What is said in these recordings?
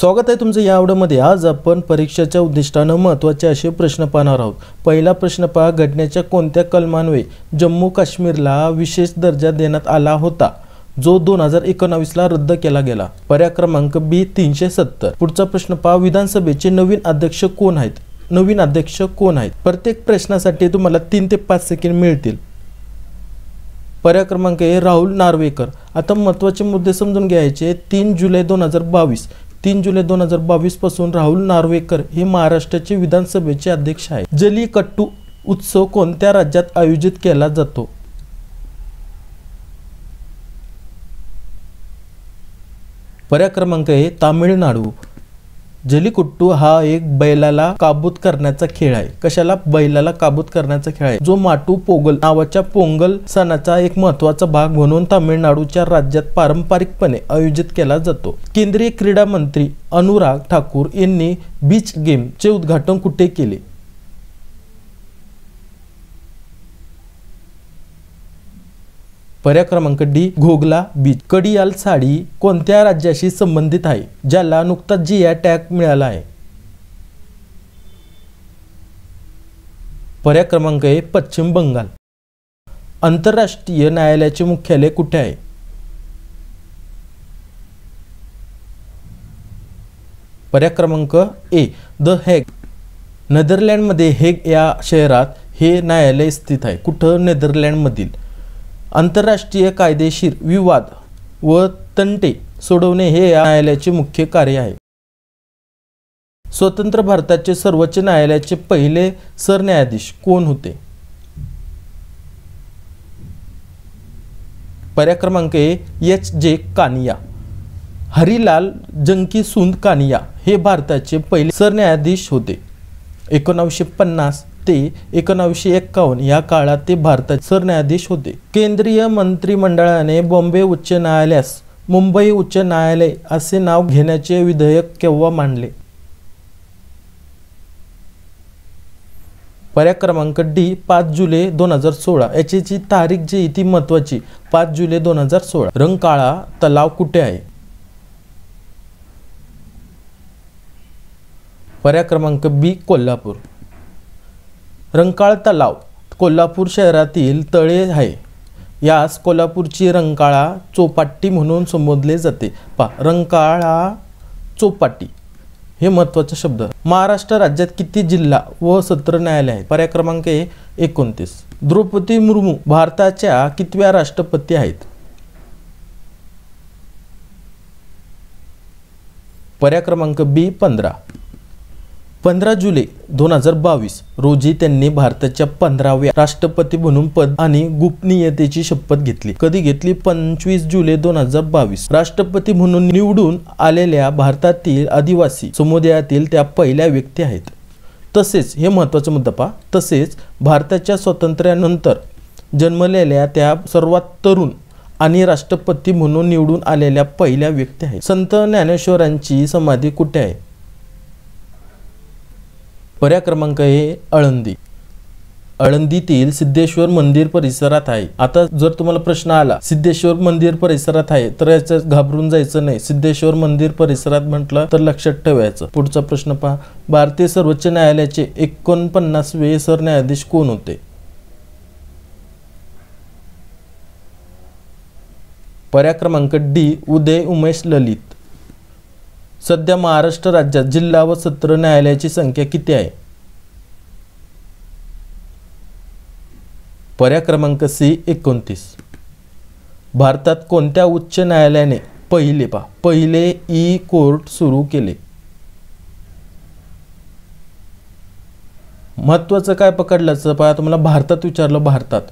स्वागत आहे तुमचं या व्हिडिओमध्ये। आज आपण परीक्षेच्या उद्दिष्टाने महत्त्वाचे असे प्रश्न पाहणार आहोत। पहिला प्रश्न पहा, घटनेच्या कोणत्या कलमान्वये जम्मू काश्मीरला विशेष दर्जा देण्यात आला होता जो 2019 ला रद्द केला गेला। पर्याय क्रमांक बी 370। पुढचा प्रश्न पहा, विधानसभेचे नवीन अध्यक्ष कोण आहेत? नवीन अध्यक्ष कोण आहेत? प्रत्येक प्रश्नासाठी तुम्हाला 3 ते 5 सेकंद मिळतील। पर्याय क्रमांक ए राहुल नार्वेकर। आता महत्त्वाचे मुद्दे समजून घ्यायचे। 3 जुलै 2022 पासून राहुल नार्वेकर हे महाराष्ट्राचे विधानसभेचे अध्यक्ष आहेत। जल्लीकट्टू उत्सव कोणत्या राज्यात आयोजित केला जातो? पर्याय क्रमांक ए तामिळनाडू। जल्लीकट्टू हा एक बैलाला काबूत करण्याचा खेळ आहे। कशाला? बैलाला काबूत करण्याचा खेळ आहे, जो माटू पोंगल नावाच्या पोंगल सणाचा एक महत्त्वाचा भाग म्हणून तामिळनाडूच्या राज्यात पारंपरिकपणे आयोजित केला जातो। केंद्रीय क्रीडा मंत्री अनुराग ठाकूर यांनी बीच गेमचे उद्घाटन कुठे केले? पर्याय क्रमांक डी घोगला बीच। कडियाल साडी कोणत्या राज्याशी संबंधित आहे ज्याला नुकताच जीआय टॅग मिळाला आहे? पर्याय क्रमांक ए पश्चिम बंगाल। आंतरराष्ट्रीय न्यायालयाचे मुख्यालय कुठे आहे? पर्याय क्रमांक ए द हेग। नेदरलँडमध्ये हेग या शहरात हे न्यायालय स्थित आहे। कुठं? नेदरलँडमधील। आंतरराष्ट्रीय कायदेशीर विवाद व तंटे सोडवणे हे या न्यायालयाचे मुख्य कार्य आहे। स्वतंत्र भारताचे सर्वोच्च न्यायालयाचे पहिले सरन्यायाधीश कोण होते? पर्याय क्रमांक ए एच.जे. कानिया। हरिलाल जंकीसुंद कानिया हे भारताचे पहिले सरन्यायाधीश होते। 1950 ते 1951 या काळात ते भारताचे सरन्यायाधीश होते। केंद्रीय मंत्रिमंडळाने बॉम्बे उच्च न्यायालयास मुंबई उच्च न्यायालय असे नाव घेण्याचे विधेयक केव्हा मांडले? पर्याय क्रमांक डी 5 जुलै 2016। याची तारीख जी ती महत्त्वाची 5 जुलै 2016। रंकाळा तलाव कुठे आहे? पर्याय क्रमांक बी कोल्हापूर। रंकाळा तलाव कोल्हापूर शहरातील तळे आहे। यास कोल्हापूरची रंकाळा चौपाटी म्हणून संबोधले जाते। रंकाळा चौपाटी हे महत्त्वाचे शब्द। महाराष्ट्र राज्यात किती जिल्हा व सत्र न्यायालय आहेत? पर्याय क्रमांक ए 29। द्रौपदी मुर्मू भारताच्या कितव्या राष्ट्रपती आहेत? पर्याय क्रमांक बी 15। 15 जुलै 2022 रोजी त्यांनी भारताच्या 15व्या राष्ट्रपती म्हणून पद आणि गोपनीयतेची शपथ घेतली। कधी घेतली? 25 जुलै 2022। राष्ट्रपती म्हणून निवडून आलेल्या भारतातील आदिवासी समुदायातील त्या पहिल्या व्यक्ती आहेत। तसेच हे महत्त्वाचा मुद्दा पहा, तसेच भारताच्या स्वातंत्र्यानंतर जन्मलेल्या त्या सर्वात तरुण आणि राष्ट्रपती म्हणून निवडून आलेल्या पहिल्या व्यक्ती आहेत। संत ज्ञानेश्वरांची समाधी कुठे आहे? पर्याय क्रमांक ए आळंदी। आळंदीतील सिद्धेश्वर मंदिर परिसरात आहे। आता जर तुम्हाला प्रश्न आला सिद्धेश्वर मंदिर परिसरात आहे तर याचं घाबरून जायचं नाही। सिद्धेश्वर मंदिर परिसरात म्हटलं तर लक्षात ठेवायचं। पुढचा प्रश्न पहा, भारतीय सर्वोच्च न्यायालयाचे 49वे सरन्यायाधीश कोण होते? पर्याय क्रमांक डी उदय उमेश ललित। सध्या महाराष्ट्र राज्यात जिल्हा व सत्र न्यायालयाची संख्या किती आहे? पर्याय क्रमांक सी 29। भारतात कोणत्या उच्च न्यायालयाने पहिले ई कोर्ट सुरू केले? महत्त्वाचं काय पकडल्याचं पहा, तुम्हाला भारतात विचारलं भारतात,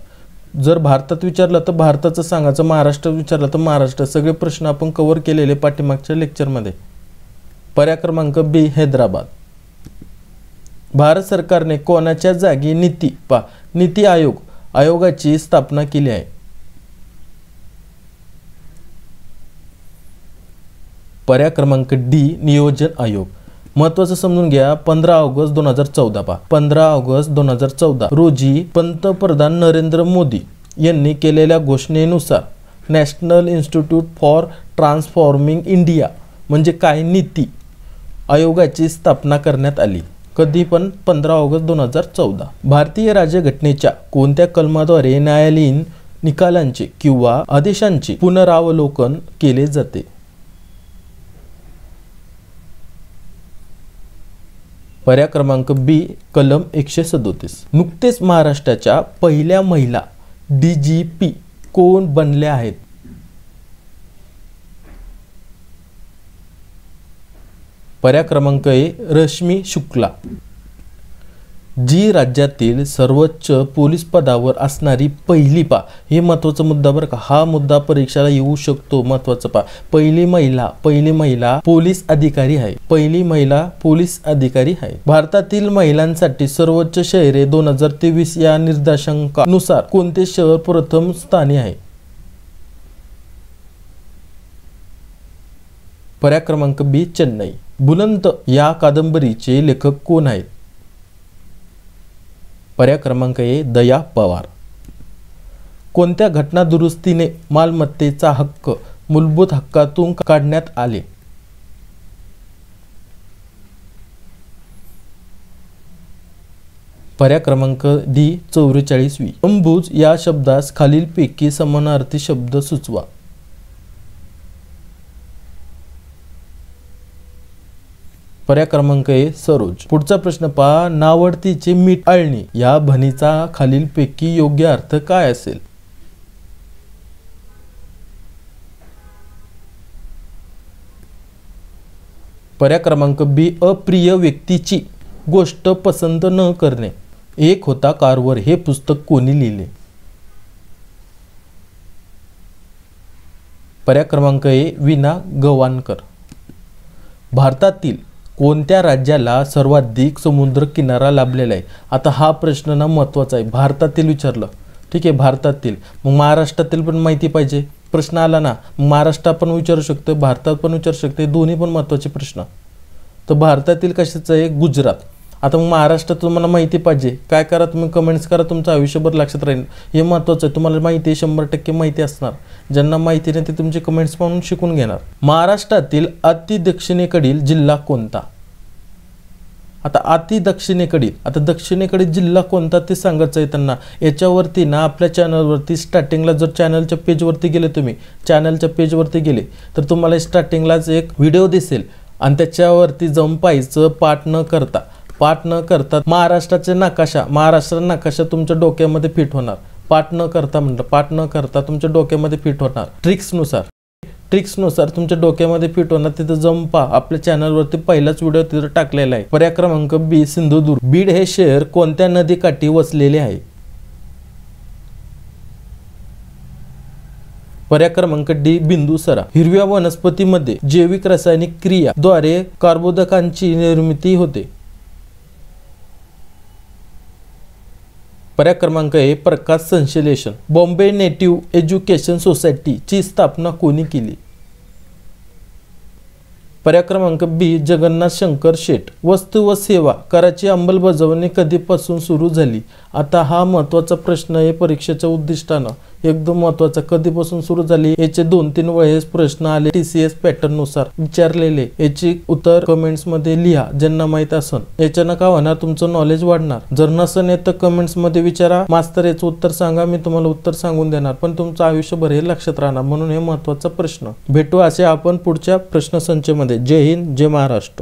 जर भारतात विचारलं तर भारताचं सांगायचं, महाराष्ट्रात विचारलं तर महाराष्ट्र। सगळे प्रश्न आपण कव्हर केलेले पाठीमागच्या लेक्चरमध्ये। पर्याय क्रमांक बी हैदराबाद। भारत सरकारने कोणाच्या जागी नीती आयोगाची स्थापना केली आहे? पर्याय क्रमांक डी नियोजन आयोग। महत्त्वाचं समजून घ्या, 15 ऑगस्ट 2014 15 ऑगस्ट 2014 रोजी पंतप्रधान नरेंद्र मोदी यांनी केलेल्या घोषणेनुसार national institute for transforming India म्हणजे काय नीती आयोगाची स्थापना करण्यात आली? कधी पण 15 ऑगस्ट 2014. भारतीय राज्यघटनेच्या कोणत्या कलमाद्वारे न्यायालयीन निकालांचे किंवा आदेशांचे पुनरावलोकन केले जाते? पर्याय क्रमांक बी कलम 137. नुकतेच महाराष्ट्राच्या पहिल्या महिला DGP कोण बनल्या आहेत? पर्याय क्रमांक ए रश्मी शुक्ला. जी राज्यातील सर्वोच्च पोलीस पदावर असणारी पहिली हे महत्त्वाचा मुद्दा बरं का, हा मुद्दा परीक्षेला येऊ शकतो. महत्त्वाचा पहिली महिला पोलीस अधिकारी आहे. पहिली महिला पोलीस अधिकारी आहे. भारतातील महिलांसाठी सर्वोच्च शहरे 2023 या निर्देशांकानुसार कोणते शहर प्रथम स्थानी आहे? पर्याय क्रमांक बी चेन्नई. बुलंद या कादंबरीचे लेखक कोण आहेत? पर्याय क्रमांक ए दया पवार. कोणत्या घटना दुरुस्तीने मालमत्तेचा हक्क मूलभूत हक्कातून काढण्यात आले? पर्याय क्रमांक डी 44वी. अंबुज या शब्दास खालीलपैकी समानार्थी शब्द सुचवा. पर्याय क्रमांक ए सरोज. पुढचा प्रश्न पहा. नावडतीचे मीठ आळणी या म्हणीचा खालीलपैकी योग्य अर्थ काय असेल? पर्याय क्रमांक बी अप्रिय व्यक्तीची गोष्ट पसंत न करणे. एक होता कारवर हे पुस्तक कोणी लिहिले? पर्याय क्रमांक ए विना गवाणकर. भारतातील कोणत्या राज्याला सर्वाधिक समुद्र किनारा लाभलेला आहे? आता हा प्रश्न ना महत्त्वाचा आहे. भारतातील विचारलं, ठीक आहे, भारतातील. मग महाराष्ट्रातील पण माहिती पाहिजे. प्रश्न आला ना, महाराष्ट्रात पण विचारू शकतो, भारतात पण विचारू शकते, दोन्ही पण महत्त्वाचे प्रश्न. तर भारतातील कशाचं आहे? गुजरात. आता मग महाराष्ट्रात तुम्हाला माहिती पाहिजे. काय करा तुम्ही? कमेंट्स करा, तुमचं आयुष्यभर लक्षात राहील. हे महत्त्वाचं आहे. तुम्हाला माहिती आहे, 100% माहिती असणार. ज्यांना माहिती नाही ते तुमचे कमेंट्स पाहून शिकून घेणार. महाराष्ट्रातील अति दक्षिणेकडील जिल्हा कोणता? आता अति दक्षिणेकडील, आता दक्षिणेकडील जिल्हा कोणता ते सांगायचं आहे त्यांना. याच्यावरती ना आपल्या चॅनलवरती स्टार्टिंगला जर चॅनलच्या पेजवरती गेले, तुम्ही चॅनलच्या पेजवरती गेले तर तुम्हाला स्टार्टिंगलाच एक व्हिडिओ दिसेल आणि त्याच्यावरती जाऊन पाहायचं. पाठ न करता महाराष्ट्राचा नकाशा तुमच्या डोक्यामध्ये फिट होणार. पाठ न करता तुमच्या डोक्यामध्ये फिट होणार. ट्रिक्सनुसार तुमच्या डोक्यामध्ये फिट होणार. तिथं जाऊन पहा. आपल्या चॅनलवरती पहिलाच व्हिडिओ तिथं टाकलेला आहे. पर्याय क्रमांक बी सिंधुदुर्ग. बीड हे शहर कोणत्या नदीकाठी वसलेले आहे? पर्याय क्रमांक डी बिंदुसरा. हिरव्या वनस्पतीमध्ये जैविक रासायनिक क्रिया द्वारे कर्बोदकांची निर्मिती होते. पर्याय क्रमांक ए प्रकाश संश्लेषण. बॉम्बे नेटिव्ह एज्युकेशन सोसायटी ची स्थापना कोणी केली? पर्याय क्रमांक बी जगन्नाथ शंकर शेठ. वस्तू व सेवा कराची अंमलबजावणी कधीपासून सुरू झाली? आता हा महत्त्वाचा प्रश्न आहे. परीक्षेच्या उद्दिष्टानं एकदम महत्त्वाचा. कधीपासून सुरू झाली? याचे 2-3 वेळेस प्रश्न आले. TCS पॅटर्न नुसार विचारलेले. याची उत्तर कमेंट्स मध्ये लिहा ज्यांना माहित असेल. याच्यानं काय होणार? तुमचं नॉलेज वाढणार. जर नसेल येत तर कमेंट्स मध्ये विचारा. मास्तर याचं उत्तर सांगा, मी तुम्हाला उत्तर सांगून देणार. पण तुमचं आयुष्यभर हे लक्षात राहणार. म्हणून हे महत्त्वाचा प्रश्न. भेटू असे आपण पुढच्या प्रश्नसंचमध्ये. जय हिंद, जय महाराष्ट्र.